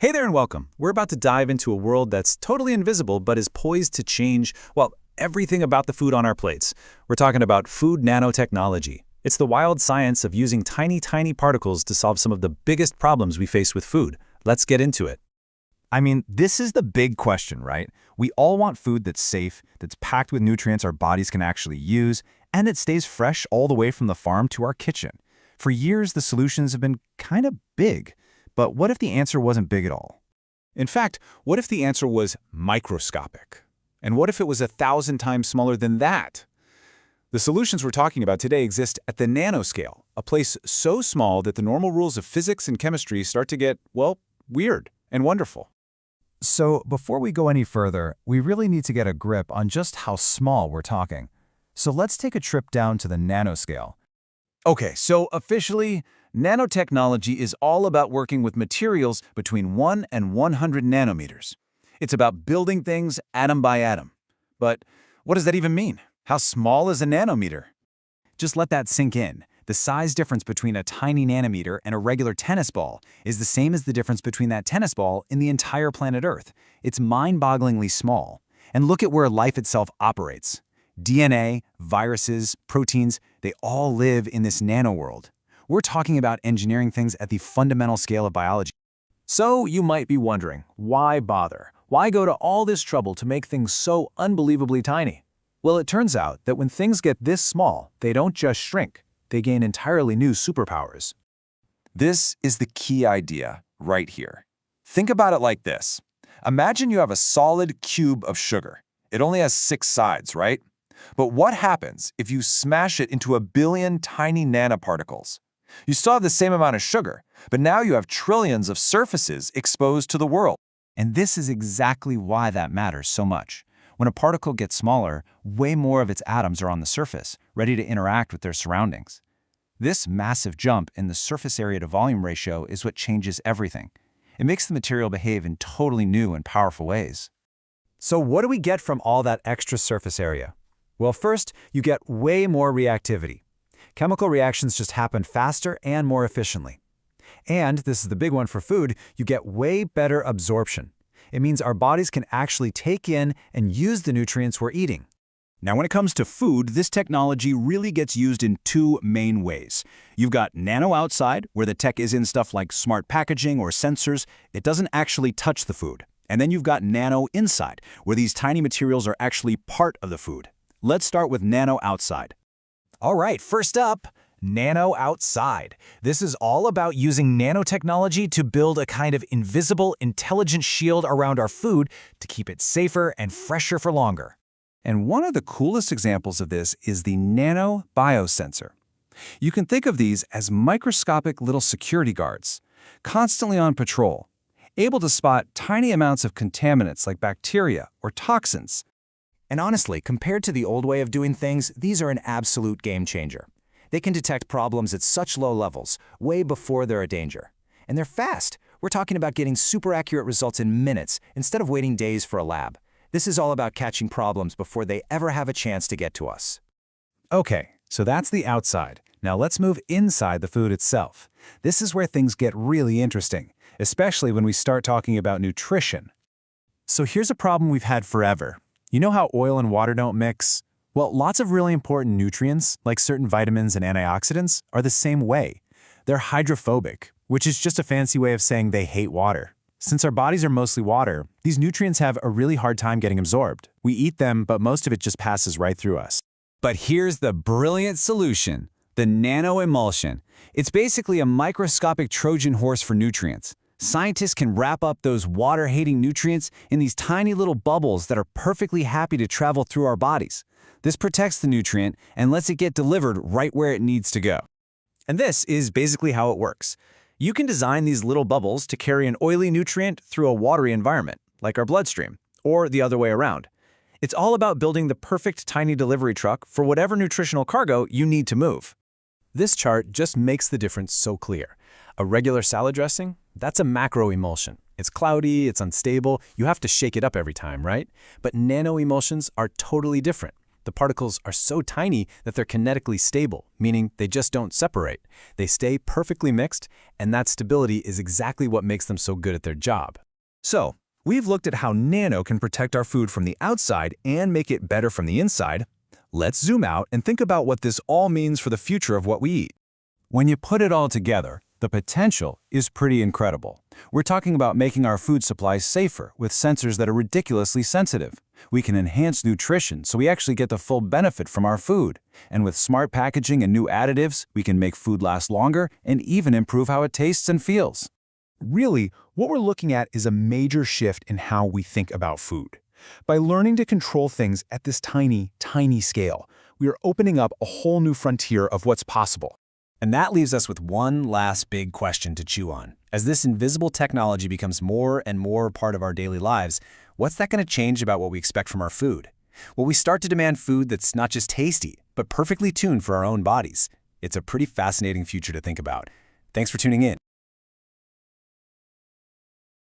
Hey there and welcome. We're about to dive into a world that's totally invisible but is poised to change, well, everything about the food on our plates. We're talking about food nanotechnology. It's the wild science of using tiny particles to solve some of the biggest problems we face with food. Let's get into it. I mean, this is the big question, right? We all want food that's safe, that's packed with nutrients our bodies can actually use, and that stays fresh all the way from the farm to our kitchen. For years, the solutions have been kind of big. But what if the answer wasn't big at all? In fact, what if the answer was microscopic? And what if it was 1,000 times smaller than that? The solutions we're talking about today exist at the nanoscale, a place so small that the normal rules of physics and chemistry start to get, well, weird and wonderful. So before we go any further, we really need to get a grip on just how small we're talking. So let's take a trip down to the nanoscale. Okay, so officially, nanotechnology is all about working with materials between 1 and 100 nanometers. It's about building things atom by atom. But what does that even mean? How small is a nanometer? Just let that sink in. The size difference between a tiny nanometer and a regular tennis ball is the same as the difference between that tennis ball and the entire planet Earth. It's mind-bogglingly small. And look at where life itself operates. DNA, viruses, proteins, they all live in this nano-world. We're talking about engineering things at the fundamental scale of biology. So you might be wondering, why bother? Why go to all this trouble to make things so unbelievably tiny? Well, it turns out that when things get this small, they don't just shrink. They gain entirely new superpowers. This is the key idea right here. Think about it like this. Imagine you have a solid cube of sugar. It only has 6 sides, right? But what happens if you smash it into 1 billion tiny nanoparticles? You still have the same amount of sugar, but now you have trillions of surfaces exposed to the world. And this is exactly why that matters so much. When a particle gets smaller, way more of its atoms are on the surface, ready to interact with their surroundings. This massive jump in the surface area to volume ratio is what changes everything. It makes the material behave in totally new and powerful ways. So what do we get from all that extra surface area? Well, first, you get way more reactivity. Chemical reactions just happen faster and more efficiently. And, this is the big one for food, you get way better absorption. It means our bodies can actually take in and use the nutrients we're eating. Now, when it comes to food, this technology really gets used in 2 main ways. You've got Nano Outside, where the tech is in stuff like smart packaging or sensors. It doesn't actually touch the food. And then you've got Nano Inside, where these tiny materials are actually part of the food. Let's start with Nano Outside. All right, first up, Nano Outside. This is all about using nanotechnology to build a kind of invisible, intelligent shield around our food to keep it safer and fresher for longer. And one of the coolest examples of this is the Nanobiosensor. You can think of these as microscopic little security guards, constantly on patrol, able to spot tiny amounts of contaminants like bacteria or toxins. And honestly, compared to the old way of doing things, these are an absolute game changer. They can detect problems at such low levels, way before they're a danger. And they're fast. We're talking about getting super accurate results in minutes instead of waiting days for a lab. This is all about catching problems before they ever have a chance to get to us. Okay, so that's the outside. Now let's move inside the food itself. This is where things get really interesting, especially when we start talking about nutrition. So here's a problem we've had forever. You know how oil and water don't mix? Well, lots of really important nutrients, like certain vitamins and antioxidants, are the same way. They're hydrophobic, which is just a fancy way of saying they hate water. Since our bodies are mostly water, these nutrients have a really hard time getting absorbed. We eat them, but most of it just passes right through us. But here's the brilliant solution, the nano-emulsion. It's basically a microscopic Trojan horse for nutrients. Scientists can wrap up those water-hating nutrients in these tiny little bubbles that are perfectly happy to travel through our bodies. This protects the nutrient and lets it get delivered right where it needs to go. And this is basically how it works. You can design these little bubbles to carry an oily nutrient through a watery environment, like our bloodstream, or the other way around. It's all about building the perfect tiny delivery truck for whatever nutritional cargo you need to move. This chart just makes the difference so clear. A regular salad dressing, that's a macroemulsion. It's cloudy, it's unstable, you have to shake it up every time, right? But nanoemulsions are totally different. The particles are so tiny that they're kinetically stable, meaning they just don't separate. They stay perfectly mixed, and that stability is exactly what makes them so good at their job. So, we've looked at how nano can protect our food from the outside and make it better from the inside. Let's zoom out and think about what this all means for the future of what we eat. When you put it all together, the potential is pretty incredible. We're talking about making our food supply safer with sensors that are ridiculously sensitive. We can enhance nutrition so we actually get the full benefit from our food. And with smart packaging and new additives, we can make food last longer and even improve how it tastes and feels. Really, what we're looking at is a major shift in how we think about food. By learning to control things at this tiny, tiny scale, we are opening up a whole new frontier of what's possible. And that leaves us with one last big question to chew on. As this invisible technology becomes more and more part of our daily lives, what's that going to change about what we expect from our food? Will we start to demand food that's not just tasty, but perfectly tuned for our own bodies? It's a pretty fascinating future to think about. Thanks for tuning in.